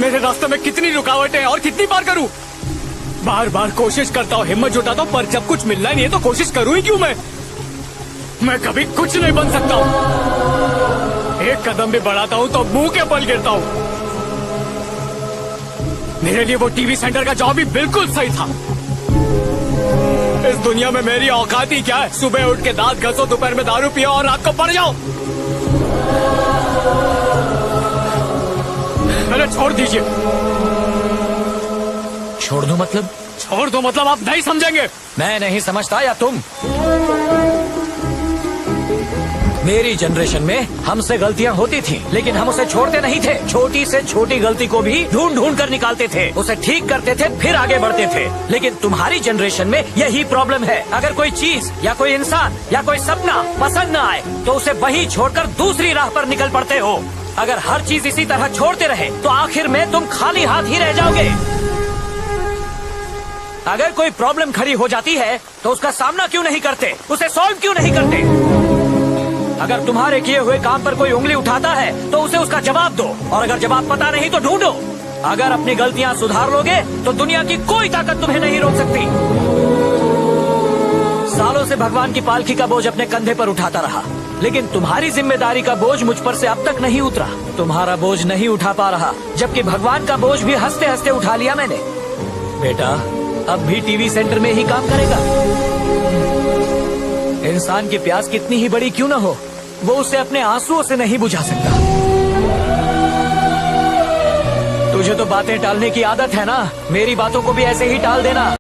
मेरे रास्ते में कितनी रुकावटें हैं और कितनी बार करूं? बार बार कोशिश करता हूँ, हिम्मत जुटाता हूँ, पर जब कुछ मिलना ही नहीं है तो कोशिश करूँ ही क्यों मैं कभी कुछ नहीं बन सकता हूँ। एक कदम भी बढ़ाता हूँ तो मुंह के बल गिरता हूँ। मेरे लिए वो टीवी सेंटर का जॉब भी बिल्कुल सही था। इस दुनिया में मेरी औकात ही क्या है? सुबह उठ के दांत घसो, दोपहर में दारू पियो और रात को पड़ जाओ। अरे छोड़ दीजिए। छोड़ दो मतलब? छोड़ दो मतलब आप नहीं समझेंगे। मैं नहीं समझता या तुम? मेरी जनरेशन में हमसे गलतियां होती थी, लेकिन हम उसे छोड़ते नहीं थे। छोटी से छोटी गलती को भी ढूंढ ढूंढ कर निकालते थे, उसे ठीक करते थे, फिर आगे बढ़ते थे। लेकिन तुम्हारी जनरेशन में यही प्रॉब्लम है। अगर कोई चीज या कोई इंसान या कोई सपना पसंद न आए तो उसे वही छोड़कर दूसरी राह पर निकल पड़ते हो। अगर हर चीज इसी तरह छोड़ते रहे तो आखिर में तुम खाली हाथ ही रह जाओगे। अगर कोई प्रॉब्लम खड़ी हो जाती है तो उसका सामना क्यों नहीं करते, उसे सॉल्व क्यों नहीं करते? अगर तुम्हारे किए हुए काम पर कोई उंगली उठाता है तो उसे उसका जवाब दो, और अगर जवाब पता नहीं तो ढूंढो। अगर अपनी गलतियां सुधार लोगे तो दुनिया की कोई ताकत तुम्हें नहीं रोक सकती। सालों से भगवान की पालकी का बोझ अपने कंधे पर उठाता रहा, लेकिन तुम्हारी जिम्मेदारी का बोझ मुझ पर से अब तक नहीं उतरा। तुम्हारा बोझ नहीं उठा पा रहा, जबकि भगवान का बोझ भी हंसते हंसते उठा लिया मैंने। बेटा अब भी टीवी सेंटर में ही काम करेगा। इंसान की प्यास कितनी ही बड़ी क्यों न हो, वो उसे अपने आंसुओं से नहीं बुझा सकता। तुझे तो बातें टालने की आदत है ना, मेरी बातों को भी ऐसे ही टाल देना।